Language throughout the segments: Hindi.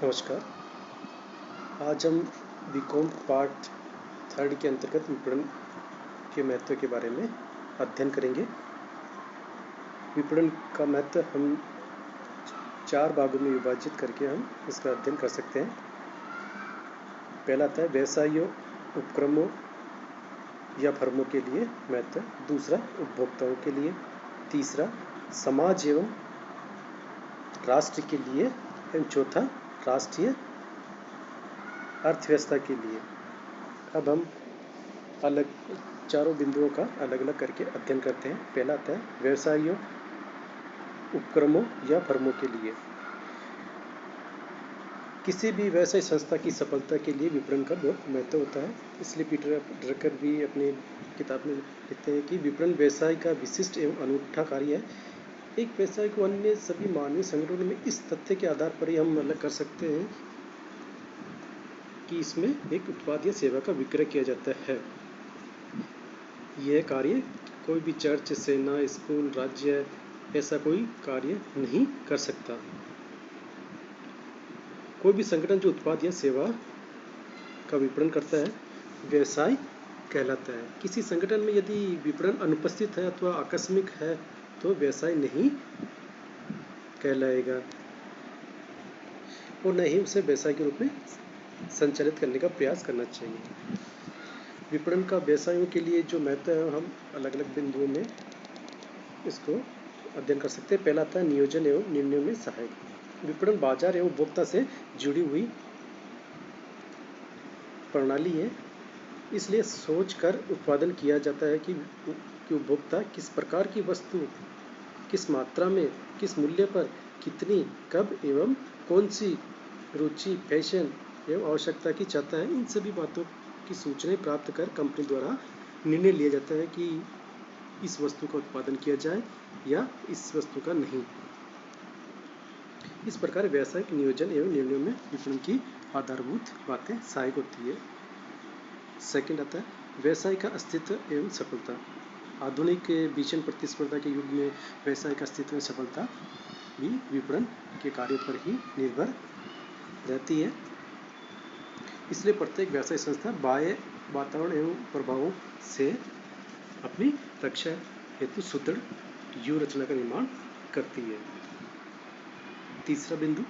नमस्कार। आज हम बीकॉम पार्ट थर्ड के अंतर्गत विपणन के महत्व के बारे में अध्ययन करेंगे। विपणन का महत्व हम 4 भागों में विभाजित करके हम इसका अध्ययन कर सकते हैं। पहला आता है व्यवसायों, उपक्रमों या फर्मों के लिए महत्व। दूसरा उपभोक्ताओं के लिए। तीसरा समाज एवं राष्ट्र के लिए। एवं चौथा राष्ट्रीय अर्थव्यवस्था के लिए। अब हम अलग चारों बिंदुओं का अलग अलग करके अध्ययन करते हैं। पहला आता है व्यवसायों, उपक्रमों या फर्मों के लिए। किसी भी व्यवसाय संस्था की सफलता के लिए विपणन का बहुत महत्व होता है। इसलिए पीटर ड्रकर भी अपनी किताब में लिखते हैं कि विपणन व्यवसाय का विशिष्ट एवं अनूठा कार्य है। एक व्यवसाय को अन्य सभी मानवीय संगठनों में इस तथ्य के आधार पर ही हम अलग कर सकते हैं कि इसमें एक उत्पाद या सेवा का विक्रय किया जाता है। यह कार्य कोई भी चर्च, सेना, स्कूल, राज्य ऐसा कोई कार्य नहीं कर सकता। कोई भी संगठन जो उत्पाद या सेवा का विपणन करता है व्यवसाय कहलाता है। किसी संगठन में यदि विपणन अनुपस्थित है अथवा आकस्मिक है तो व्यवसाय नहीं कहलाएगा और न ही उसे व्यवसाय के रूप में संचालित करने का प्रयास करना चाहिए। विपणन का व्यवसायों के लिए जो महत्व है हम अलग अलग बिंदुओं में इसको अध्ययन कर सकते हैं। पहला आता है नियोजन एवं निर्णयों में सहायक। विपणन बाजार एवं उपभोक्ता से जुड़ी हुई प्रणाली है। इसलिए सोच कर उत्पादन किया जाता है कि उपभोक्ता किस प्रकार की वस्तु, किस मात्रा में, किस मूल्य पर, कितनी, कब एवं कौन सी रुचि, फैशन एवं आवश्यकता की चाहता है। इन सभी बातों की सूचनाएं प्राप्त कर कंपनी द्वारा निर्णय लिया जाता है कि इस वस्तु का उत्पादन किया जाए या इस वस्तु का नहीं। इस प्रकार व्यावसायिक नियोजन एवं निर्णयों में विपणन की आधारभूत बातें सहायक होती है। सेकंड आता है व्यवसाय का अस्तित्व एवं सफलता। आधुनिक भीषण प्रतिस्पर्धा के युग में व्यवसाय का अस्तित्व एवं सफलता भी विपणन के कार्य पर ही निर्भर रहती है। इसलिए प्रत्येक व्यवसाय संस्था बाह्य वातावरण एवं प्रभावों से अपनी रक्षा हेतु सुदृढ़ व्यूह रचना का निर्माण करती है। तीसरा बिंदु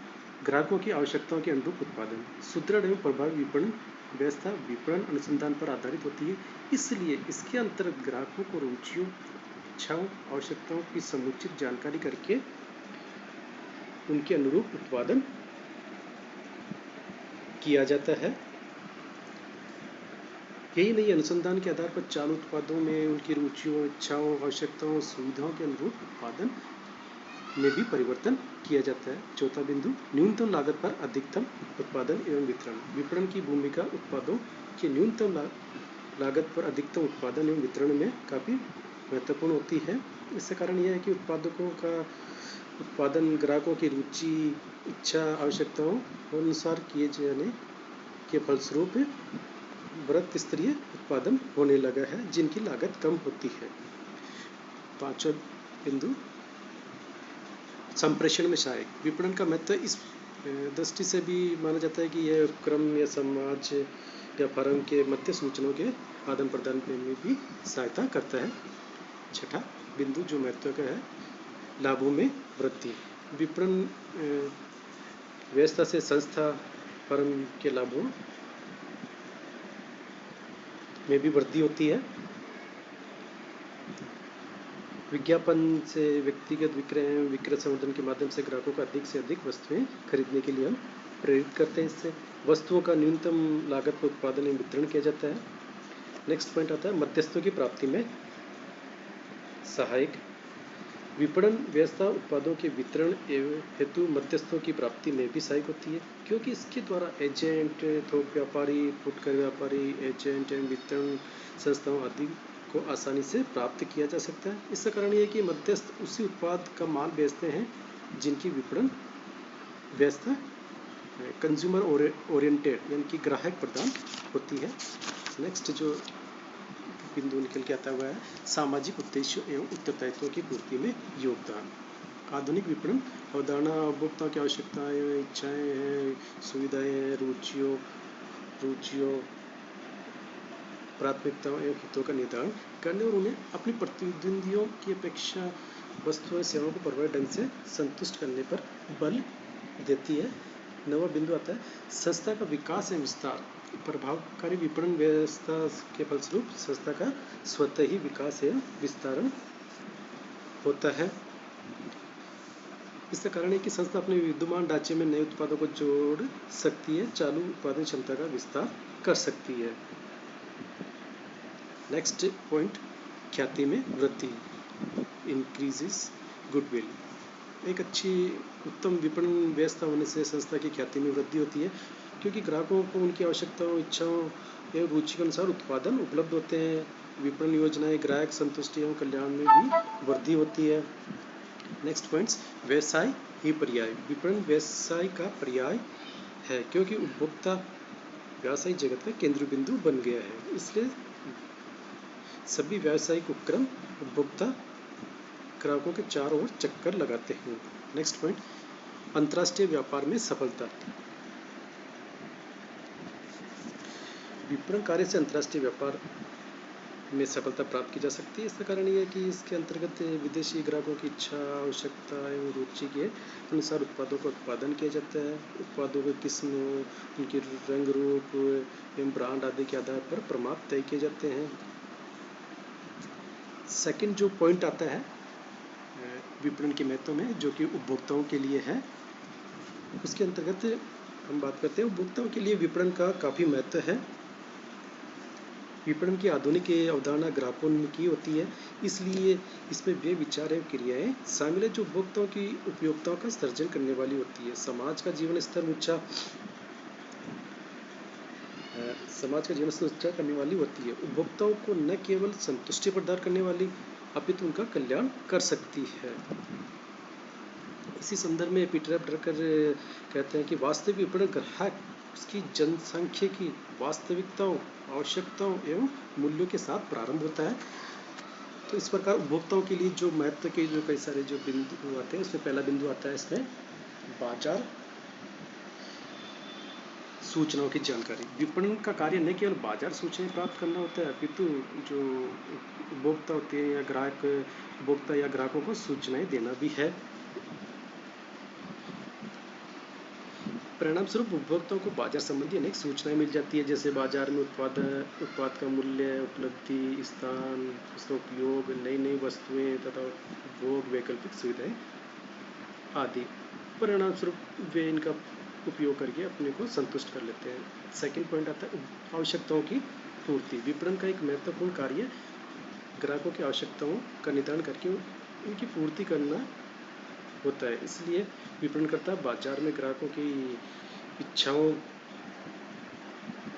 ग्राहकों की आवश्यकताओं के अनुरूप उत्पादन। सुदृढ़ एवं प्रभावी विपणन व्यवस्था विपणन अनुसंधान पर आधारित होती है। इसलिए इसके अंतर्गत ग्राहकों को रुचियों, इच्छाओं, आवश्यकताओं की समुचित जानकारी करके उनके अनुरूप उत्पादन किया जाता है। यही नहीं, अनुसंधान के आधार पर चालू उत्पादों में उनकी रुचियों, इच्छाओं, आवश्यकताओं, सुविधाओं के अनुरूप उत्पादन में भी परिवर्तन किया जाता है। चौथा बिंदु न्यूनतम लागत पर अधिकतम उत्पादन एवं वितरण। विपणन की भूमिका उत्पादों के न्यूनतम लागत पर अधिकतम उत्पादन एवं वितरण में काफ़ी महत्वपूर्ण होती है। इसका कारण यह है कि उत्पादकों का उत्पादन ग्राहकों की रुचि, इच्छा, आवश्यकताओं अनुसार किए जाने के फलस्वरूप बृहत स्तरीय उत्पादन होने लगा है जिनकी लागत कम होती है। पांचवा बिंदु संप्रेषण में सहायक। विपणन का महत्व इस दृष्टि से भी माना जाता है कि यह उपक्रम या समाज या फर्म के मध्य सूचनाओं के आदान प्रदान में भी सहायता करता है। छठा बिंदु जो महत्व का है लाभों में वृद्धि। विपणन व्यवस्था से संस्था, फर्म के लाभों में भी वृद्धि होती है। विज्ञापन से व्यक्तिगत विक्रय संवर्धन के माध्यम से ग्राहकों को अधिक से अधिक वस्तुएं खरीदने के लिए हम प्रेरित करते हैं। इससे वस्तुओं का न्यूनतम लागत पर उत्पादन एवं वितरण किया जाता है। नेक्स्ट पॉइंट आता है मध्यस्थों की प्राप्ति में सहायक। विपणन व्यवस्था उत्पादों के वितरण एवं हेतु मध्यस्थों की प्राप्ति में भी सहायक होती है, क्योंकि इसके द्वारा एजेंट, थोक व्यापारी, फुटकर व्यापारी, एजेंट एवं वितरण संस्थाओं आदि को आसानी से प्राप्त किया जा सकता है। इसका कारण यह है कि मध्यस्थ उसी उत्पाद का माल बेचते हैं जिनकी विपणन व्यवस्था कंज्यूमर ओरिएंटेड यानी कि ग्राहक प्रदान होती है। नेक्स्ट जो बिंदु निकल के आता हुआ है सामाजिक उद्देश्यों एवं उत्तरदायित्वों की पूर्ति में योगदान। आधुनिक विपणन अवधारणा उपभोक्ताओं की आवश्यकताएं, इच्छाएं हैं, सुविधाएं हैं, रुचियों, प्राथमिकताओं एवं हितों का निर्धारण करने और उन्हें अपनी प्रतिद्वंदियों की अपेक्षा वस्तुओं और सेवाओं को प्रभावी ढंग से संतुष्ट करने पर बल देती है। नवा बिंदु आता है संस्था का विकास एवं विस्तार। प्रभावकारी विपणन व्यवस्था के फलस्वरूप संस्था का स्वतः ही विकास एवं विस्तारण होता है। इसका कारण है कि संस्था अपने विद्यमान ढांचे में नए उत्पादों को जोड़ सकती है, चालू उत्पादन क्षमता का विस्तार कर सकती है। नेक्स्ट पॉइंट, ख्याति में वृद्धि, इंक्रीजेस गुडविल। एक अच्छी उत्तम विपणन व्यवस्था होने से संस्था की ख्याति में वृद्धि होती है, क्योंकि ग्राहकों को उनकी आवश्यकताओं, इच्छाओं एवं रुचि के अनुसार उत्पादन उपलब्ध होते हैं। विपणन योजनाएं ग्राहक संतुष्टि एवं कल्याण में भी वृद्धि होती है। नेक्स्ट पॉइंट्स, व्यवसाय ही पर्याय। विपणन व्यवसाय का पर्याय है, क्योंकि उपभोक्ता व्यावसायिक जगत का केंद्र बिंदु बन गया है। इसलिए सभी व्यावसायिक उपक्रम उपभोक्ता ग्राहकों के चारों ओर चक्कर लगाते हैं। नेक्स्ट पॉइंट, अंतर्राष्ट्रीय व्यापार में सफलता। विपणन कार्य से अंतर्राष्ट्रीय व्यापार में सफलता प्राप्त की जा सकती है। इसका कारण यह है कि इसके अंतर्गत विदेशी ग्राहकों की इच्छा, आवश्यकता एवं रुचि के अनुसार उत्पादों का उत्पादन किया जाता है। उत्पादों की किस्म, उनके रंग रूप एवं ब्रांड आदि के आधार पर प्रमाण तय किए जाते हैं। सेकंड जो पॉइंट आता है विपणन के महत्व में, जो कि उपभोक्ताओं के लिए है, उसके अंतर्गत हम बात करते हैं। उपभोक्ताओं के लिए विपणन का काफ़ी महत्व है। विपणन की आधुनिक अवधारणा ग्राहकों की होती है, इसलिए इसमें वे विचार एवं क्रियाएं शामिल है जो उपभोक्ताओं की उपयोगिताओं का सर्जन करने वाली होती है। समाज का जीवन स्तर ऊंचा करने वाली होती है। उपभोक्ताओं को न केवल संतुष्टि प्रदान करने वाली, अपितु उनका कल्याण कर सकती है। इसी संदर्भ में पीटर ड्रकर कहते हैं कि वास्तविक विपणन ग्राहक उसकी जनसांख्यिकी की वास्तविकताओं, आवश्यकताओं एवं मूल्यों के साथ प्रारंभ होता है। तो इस प्रकार उपभोक्ताओं के लिए जो महत्व के जो कई सारे जो बिंदु आते हैं, उसमें पहला बिंदु आता है इसमें बाजार सूचनाओं की जानकारी। विपणन का कार्य न केवल बाजार सूचनाएं प्राप्त करना होता है, अपितु जो उपभोक्ता होते हैं या ग्राहक, उपभोक्ता या ग्राहकों को सूचनाएं देना भी है। परिणाम स्वरूप उपभोक्ताओं को बाजार संबंधी अनेक सूचनाएं मिल जाती है, जैसे बाजार में उत्पाद का मूल्य, उपलब्धि, स्थान, उसका उपयोग, नई नई वस्तुएं तथा उपभोग, वैकल्पिक सुविधाएं आदि। परिणाम स्वरूप वे इनका उपयोग करके अपने को संतुष्ट कर लेते हैं। सेकंड पॉइंट आता है आवश्यकताओं की पूर्ति। विपणन का एक महत्वपूर्ण कार्य ग्राहकों की आवश्यकताओं का निर्धारण करके उनकी पूर्ति करना होता है। इसलिए विपणनकर्ता बाजार में ग्राहकों की इच्छाओं,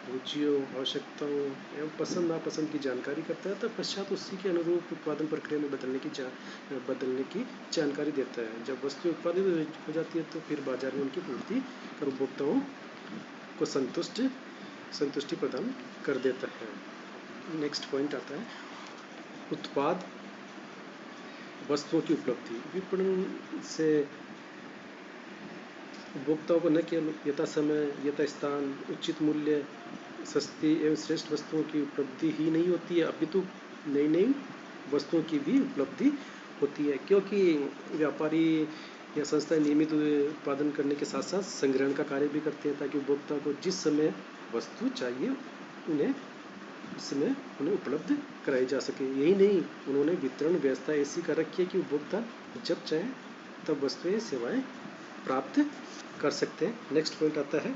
रुचियों, आवश्यकताओं एवं पसंद नापसंद की जानकारी करता है, तत्पश्चात उसी के अनुरूप उत्पादन प्रक्रिया में बदलने की जानकारी देता है। जब वस्तु उत्पादित हो जाती है तो फिर बाजार में उनकी पूर्ति कर उपभोक्ताओं को संतुष्टि प्रदान कर देता है। नेक्स्ट पॉइंट आता है उत्पाद वस्तुओं की उपलब्धि। विपणन से उपभोक्ताओं को न केवल यथा समय, यथा स्थान, उचित मूल्य, सस्ती एवं श्रेष्ठ वस्तुओं की उपलब्धि ही नहीं होती है, अपितु नई नई वस्तुओं की भी उपलब्धि होती है, क्योंकि व्यापारी या संस्थाएं नियमित उत्पादन करने के साथ साथ संग्रहण का कार्य भी करते हैं, ताकि उपभोक्ता को जिस समय वस्तु चाहिए उन्हें उपलब्ध कराई जा सके। यही नहीं, उन्होंने वितरण व्यवस्था ऐसी कर रखी है कि उपभोक्ता जब चाहे तब वस्तुएं, सेवाएं प्राप्त कर सकते हैं। नेक्स्ट पॉइंट आता है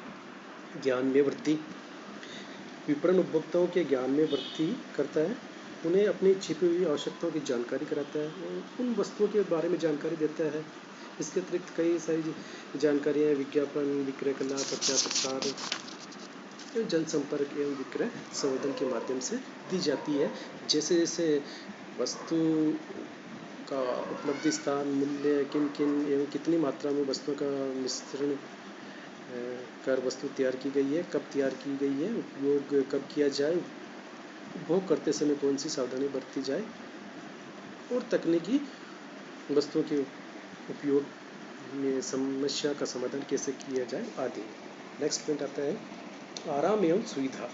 ज्ञान में वृद्धि। विपणन उपभोक्ताओं के ज्ञान में वृद्धि करता है, उन्हें अपनी छिपी हुई आवश्यकताओं की जानकारी कराता है और उन वस्तुओं के बारे में जानकारी देता है। इसके अतिरिक्त कई सारी जानकारियाँ विज्ञापन, विक्रय कला, प्रचार प्रसार, जनसंपर्क एवं विक्रय संवर्धन के माध्यम से दी जाती है। जैसे जैसे वस्तु का उपलब्धि स्थान, मूल्य, किन एवं कितनी मात्रा में वस्तुओं का मिश्रण कर वस्तु तैयार की गई है, कब तैयार की गई है, उपयोग कब किया जाए, उपभोग करते समय कौन सी सावधानी बरती जाए, और तकनीकी वस्तुओं की उपयोग में समस्या का समाधान कैसे किया जाए आदि। नेक्स्ट पॉइंट आता है आराम एवं सुविधा।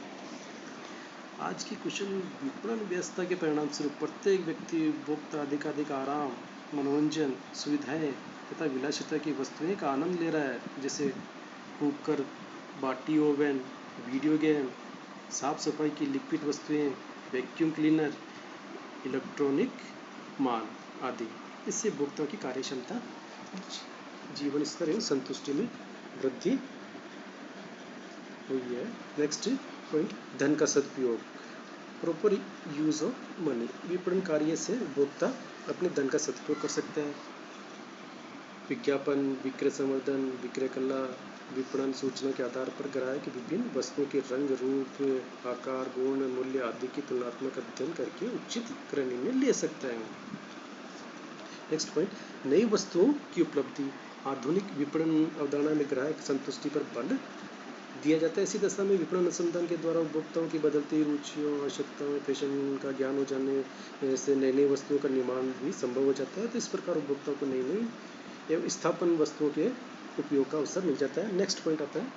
आज की कुशल विपणन व्यवस्था के परिणाम स्वरूप प्रत्येक व्यक्ति उपभोक्ता अधिकाधिक आराम, मनोरंजन, सुविधाएं तथा विलासिता की वस्तुएं का आनंद ले रहा है, जैसे कुकर, बाटी ओवन, वीडियो गेम, साफ सफाई की लिक्विड वस्तुएं, वैक्यूम क्लीनर, इलेक्ट्रॉनिक मान आदि। इससे उपभोक्ताओं की कार्यक्षमता, जीवन स्तर एवं संतुष्टि में वृद्धि हुई है। नेक्स्ट पॉइंट धन का सदुपयोग, प्रॉपर यूज ऑफ मनी। विपणन कार्य से उपभोक्ता अपने धन का सदुपयोग कर सकता है। विज्ञापन, विक्रय संवर्धन, विक्रय कला, विपणन सूचना के आधार पर ग्राहक विभिन्न वस्तुओं के रंग, रूप, आकार, गुण, मूल्य आदि की तुलनात्मक अध्ययन करके उचित क्रय निर्णय ले सकता है। नेक्स्ट पॉइंट नई वस्तुओं की उपलब्धि। आधुनिक विपणन अवधारणा में ग्राहक संतुष्टि पर बल दिया जाता है। इसी दशा में विपणन अनुसंधान के द्वारा उपभोक्ताओं की बदलती रुचियों, आवश्यकताओं, फैशन का ज्ञान हो जाने से नई नई वस्तुओं का निर्माण भी संभव हो जाता है। तो इस प्रकार उपभोक्ताओं को नई नई एवं स्थापन वस्तुओं के उपयोग का अवसर मिल जाता है। नेक्स्ट पॉइंट आता है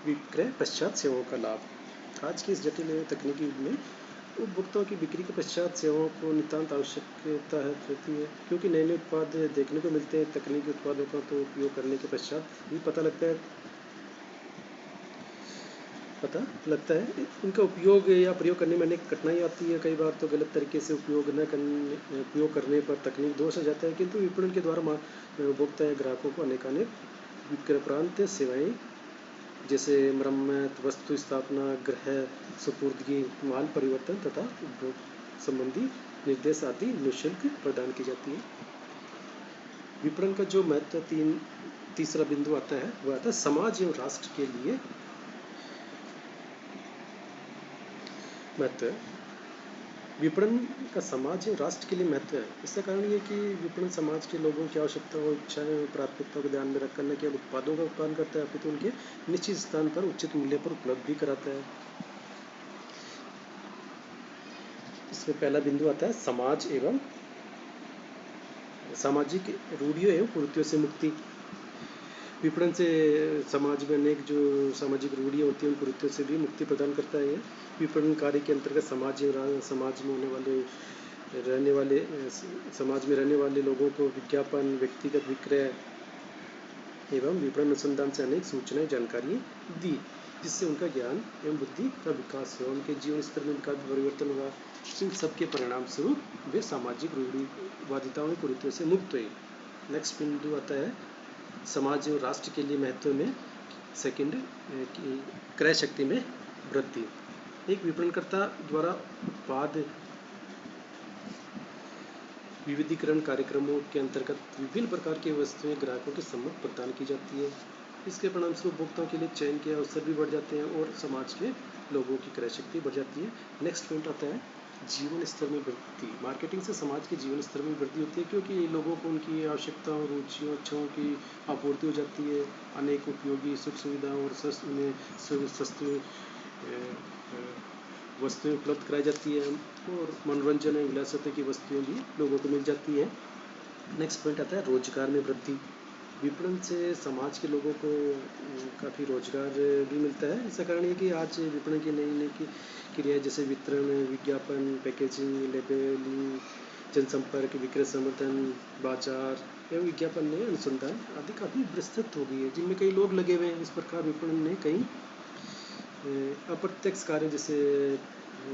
विक्रय पश्चात सेवाओं का लाभ। आज के इस जटिल एवं तकनीकी युग में उपभोक्ताओं की बिक्री के पश्चात सेवाओं को नितांत आवश्यकता रहती है, क्योंकि नए नए उत्पाद देखने को मिलते हैं। तकनीकी उत्पादों का तो उपयोग करने के पश्चात भी पता लगता है इनका उपयोग या प्रयोग करने में अनेक कठिनाई आती है। कई बार तो गलत तरीके से उपयोग करने पर तकनीक दोष आ जाता है, किंतु विपणन के द्वारा उपभोक्ता या ग्राहकों को अनेकानेक विक्रयप्रांत सेवाएं जैसे मरम्मत, वस्तु स्थापना, गृह सुपुर्दगी, माल परिवर्तन तथा उपभोग संबंधी निर्देश आदि निःशुल्क प्रदान की जाती है। विपणन का जो महत्व तीसरा बिंदु आता है वह आता है समाज एवं राष्ट्र के लिए महत्व। विपणन का समाज एवं राष्ट्र के लिए महत्व है। इसका कारण ये कि विपणन समाज के लोगों की आवश्यकताओं, इच्छाएं और प्राथमिकताओं को ध्यान में रखकर न केवल उत्पादों का उत्पादन करता है, अपितु उनके निश्चित स्थान पर उचित मूल्य पर उपलब्ध भी कराता है। इसमें पहला बिंदु आता है समाज एवं सामाजिक रूढ़ियों एवं कुरीतियों से मुक्ति। विपणन से समाज में अनेक जो सामाजिक रूढ़ियाँ होती हैं उन कुरीतियों से भी मुक्ति प्रदान करता है। विपणन कार्य के अंतर्गत समाज में रहने वाले लोगों को विज्ञापन, व्यक्तिगत विक्रय एवं विपणन अनुसंधान से अनेक सूचनाएं, जानकारी दी, जिससे उनका ज्ञान एवं बुद्धि का विकास हुआ, उनके जीवन स्तर में उनका परिवर्तन हुआ। इन सबके परिणाम स्वरूप वे सामाजिक रूढ़िवादिताओं और कुरीतियों से मुक्त हुए। नेक्स्ट बिंदु आता है समाज और राष्ट्र के लिए महत्व में सेकंड क्रय शक्ति में वृद्धि। एक विपणनकर्ता द्वारा उत्पाद विविधीकरण कार्यक्रमों के अंतर्गत विभिन्न प्रकार की वस्तुएं ग्राहकों के सम्मुख प्रदान की जाती है। इसके परिणाम स्वरूप उपभोक्ताओं के लिए चयन के अवसर भी बढ़ जाते हैं और समाज के लोगों की क्रय शक्ति बढ़ जाती है। नेक्स्ट पॉइंट आता है जीवन स्तर में वृद्धि। मार्केटिंग से समाज के जीवन स्तर में वृद्धि होती है, क्योंकि लोगों को उनकी आवश्यकताओं, रुचियों, इच्छाओं की आपूर्ति हो जाती है। अनेक उपयोगी सुख सुविधाओं और सस्ती वस्तुएं उपलब्ध कराई जाती है और मनोरंजन और विलासिता की वस्तुएं भी लोगों को मिल जाती है। नेक्स्ट पॉइंट आता है रोजगार में वृद्धि। विपणन से समाज के लोगों को काफ़ी रोजगार भी मिलता है। इसका कारण ये कि आज विपणन की नई नई क्रियाएं जैसे वितरण, विज्ञापन, पैकेजिंग, लेबलिंग, जनसंपर्क, विक्रय संवर्धन, बाजार एवं विज्ञापन में अनुसंधान आदि काफ़ी विस्तृत हो गई है, जिनमें कई लोग लगे हुए हैं। इस प्रकार विपणन ने कई अप्रत्यक्ष कार्य जैसे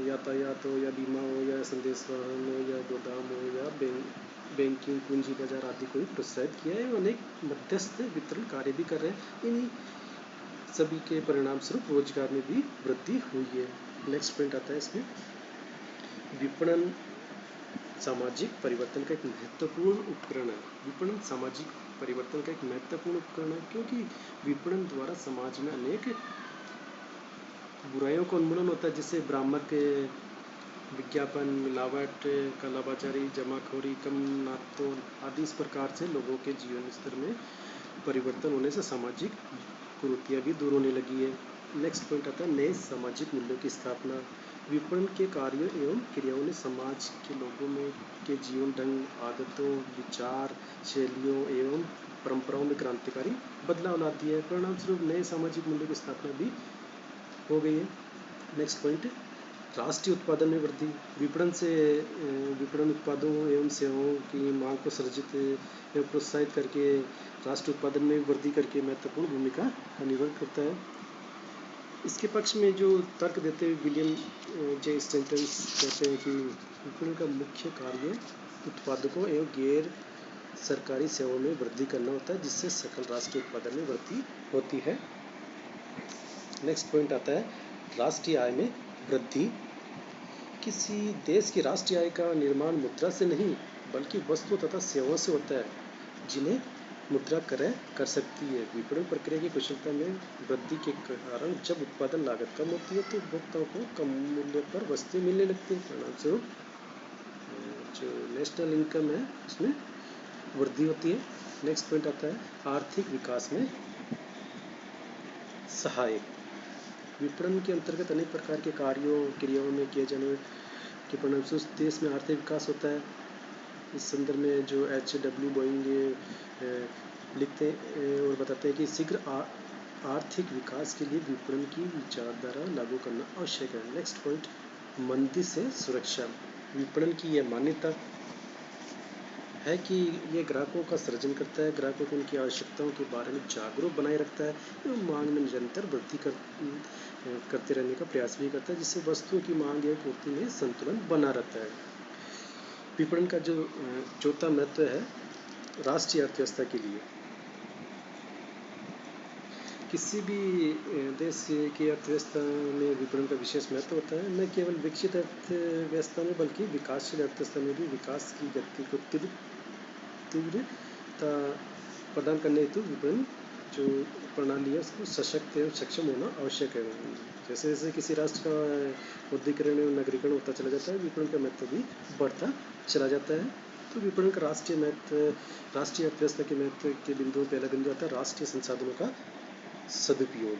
यातायात हो या बीमा हो या संदेश वाहन हो या गोदाम हो या बैंकिंग, पूंजी बाजार आदि को भी प्रोत्साहित किया है। अनेक मध्यस्थ वितरण कार्य भी कर रहे हैं। इन्हीं सभी के परिणाम स्वरूप रोजगार में भी वृद्धि हुई है। नेक्स्ट पॉइंट आता है इसमें विपणन सामाजिक परिवर्तन का एक महत्वपूर्ण उपकरण है। विपणन सामाजिक परिवर्तन का एक महत्वपूर्ण उपकरण है, क्योंकि विपणन द्वारा समाज में अनेक बुराइयों का उन्मूलन होता है, जैसे भ्रामक विज्ञापन, मिलावट, कालाबाजारी, जमाखोरी, कम नापतोल आदि। इस प्रकार से लोगों के जीवन स्तर में परिवर्तन होने से सामाजिक कुरीतियाँ भी दूर होने लगी है। नेक्स्ट पॉइंट आता है नए सामाजिक मूल्यों की स्थापना। विपणन के कार्यों एवं क्रियाओं ने समाज के लोगों में के जीवन ढंग, आदतों, विचार, शैलियों एवं परंपराओं में क्रांतिकारी बदलाव ला दिया है। परिणाम स्वरूप नए सामाजिक मूल्यों की स्थापना भी हो गई है। नेक्स्ट पॉइंट, राष्ट्रीय उत्पादन में वृद्धि। विपणन उत्पादों एवं सेवाओं की मांग को सृजित एवं प्रोत्साहित करके राष्ट्रीय उत्पादन में वृद्धि करके महत्वपूर्ण भूमिका निर्वहन करता है। इसके पक्ष में जो तर्क देते हुए विलियम जे स्टेंटन्स कहते हैं कि विपणन का मुख्य कार्य उत्पादकों एवं गैर सरकारी सेवाओं में वृद्धि करना होता है, जिससे सकल राष्ट्रीय उत्पादन में वृद्धि होती है। नेक्स्ट पॉइंट आता है राष्ट्रीय आय में वृद्धि। किसी देश की राष्ट्रीय आय का निर्माण मुद्रा से नहीं बल्कि वस्तु तथा सेवाओं से होता है, जिन्हें मुद्रा क्रय कर सकती है। विपणन प्रक्रिया की कुशलता में वृद्धि के कारण जब उत्पादन लागत कम होती है तो उपभोक्ताओं को कम मूल्य पर वस्तुएं मिलने लगती है। परिणामस्वरूप जो नेशनल इनकम है उसमें वृद्धि होती है। नेक्स्ट पॉइंट आता है आर्थिक विकास में सहायक। विपणन के अंतर्गत अनेक प्रकार के कार्यों क्रियाओं में किए जाने के परिणामस्वरूप देश में आर्थिक विकास होता है। इस संदर्भ में जो HW बोइंग लिखते और बताते हैं कि शीघ्र आर्थिक विकास के लिए विपणन की विचारधारा लागू करना आवश्यक है। नेक्स्ट पॉइंट मंदी से सुरक्षा। विपणन की यह मान्यता है कि ये ग्राहकों का सृजन करता है, ग्राहकों को उनकी आवश्यकताओं के बारे में जागरूक बनाए रखता है एवं मांग में निरंतर वृद्धि करते रहने का प्रयास भी करता है, जिससे वस्तुओं की मांग एवं पूर्ति में संतुलन बना रहता है। विपणन का जो चौथा महत्व है राष्ट्रीय अर्थव्यवस्था के लिए। किसी भी देश की अर्थव्यवस्था में विपणन का विशेष महत्व होता है। न केवल विकसित अर्थव्यवस्था में बल्कि विकासशील अर्थव्यवस्था में भी विकास की गति को तीव्रता प्रदान करने हेतु विपणन जो प्रणाली है उसको सशक्त एवं सक्षम होना आवश्यक है। जैसे जैसे किसी राष्ट्र का औद्योगिकरण एवं नगरीकरण होता चला जाता है, विपणन का महत्व भी बढ़ता चला जाता है। तो विपणन का राष्ट्रीय अर्थव्यवस्था के महत्व के बिंदुओं पर पहला बिंदु आता है राष्ट्रीय संसाधनों का सदुपयोग।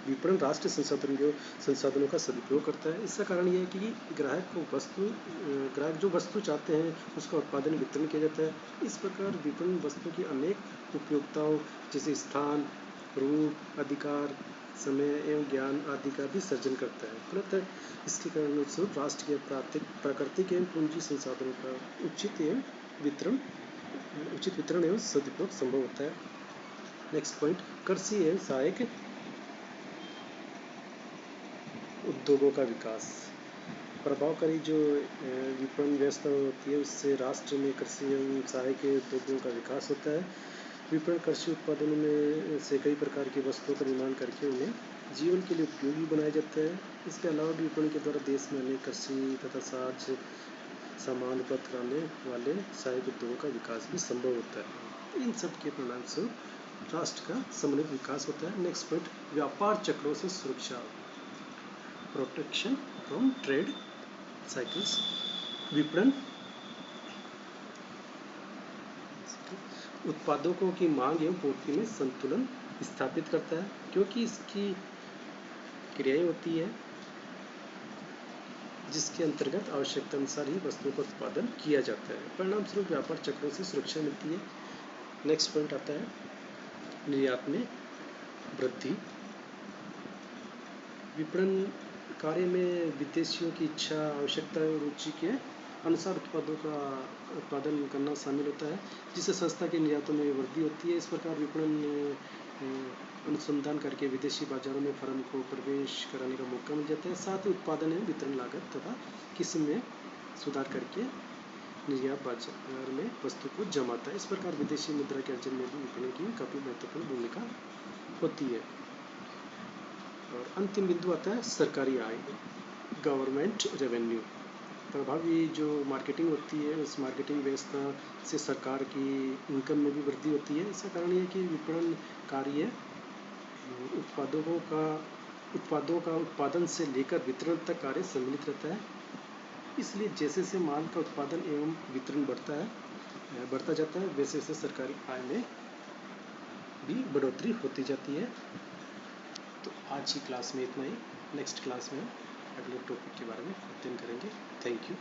विपणन राष्ट्रीय संसाधनों का सदुपयोग करता है। इसका कारण यह है कि ग्राहक जो वस्तु चाहते हैं उसका उत्पादन वितरण किया जाता है। इस प्रकार विपणन वस्तु की अनेक उपयोगिताओं जैसे स्थान, रूप, अधिकार, समय एवं ज्ञान आदि का भी सर्जन करता है। फलतः इसके कारण राष्ट्र के प्राकृतिक एवं पूंजी संसाधनों का उचित वितरण एवं सदुपयोग संभव होता है। नेक्स्ट पॉइंट कृषि एवं सहायक उद्योगों का विकास। प्रभावकारी जो विपणन व्यवस्था होती है उससे राष्ट्र में कृषि एवं सहायक उद्योगों का विकास होता है। विपणन कृषि उत्पादनों में से कई प्रकार की वस्तुओं का निर्माण करके उन्हें जीवन के लिए उपयोगी बनाया जाता है। इसके अलावा भी विपणन के द्वारा देश में अनेक कृषि तथा सामान उपलब्ध कराने वाले सहायक उद्योगों का विकास भी संभव होता है। इन सब के परिणाम स्वरूप राष्ट्र का सम्मिलित विकास होता है। नेक्स्ट पॉइंट व्यापार चक्रों से सुरक्षा, प्रोटेक्शन फ्रॉम ट्रेड साइकिल्स। विपणन उत्पादकों की मांग एवं पूर्ति में संतुलन स्थापित करता है, क्योंकि इसकी क्रियाएं होती है जिसके अंतर्गत आवश्यकता अनुसार ही वस्तुओं का उत्पादन किया जाता है। परिणाम स्वरूप व्यापार चक्रों से सुरक्षा मिलती है। नेक्स्ट पॉइंट आता है निर्यात में वृद्धि। विपणन कार्य में विदेशियों की इच्छा, आवश्यकता और रुचि के अनुसार उत्पादों का उत्पादन करना शामिल होता है, जिससे संस्था के निर्यातों में वृद्धि होती है। इस प्रकार विपणन अनुसंधान करके विदेशी बाजारों में फर्म को प्रवेश कराने का मौका मिल जाता है। साथ ही उत्पादन एवं वितरण लागत तथा किस्म में सुधार करके निर्यात बाजार में वस्तु को जमाता है। इस प्रकार विदेशी मुद्रा के अर्जन में भी विपणन की काफ़ी महत्वपूर्ण भूमिका होती है। और अंतिम बिंदु आता है सरकारी आय, गवर्नमेंट रेवेन्यू। प्रभावी जो मार्केटिंग होती है उस मार्केटिंग व्यवस्था से सरकार की इनकम में भी वृद्धि होती है। इसका कारण ये कि विपणन कार्य उत्पादों का उत्पादन से लेकर वितरण तक कार्य सम्मिलित रहता है। इसलिए जैसे जैसे माल का उत्पादन एवं वितरण बढ़ता जाता है वैसे वैसे सरकारी आय में भी बढ़ोतरी होती जाती है। तो आज की क्लास में इतना ही। नेक्स्ट क्लास में अगले टॉपिक के बारे में अध्ययन करेंगे। Thank you.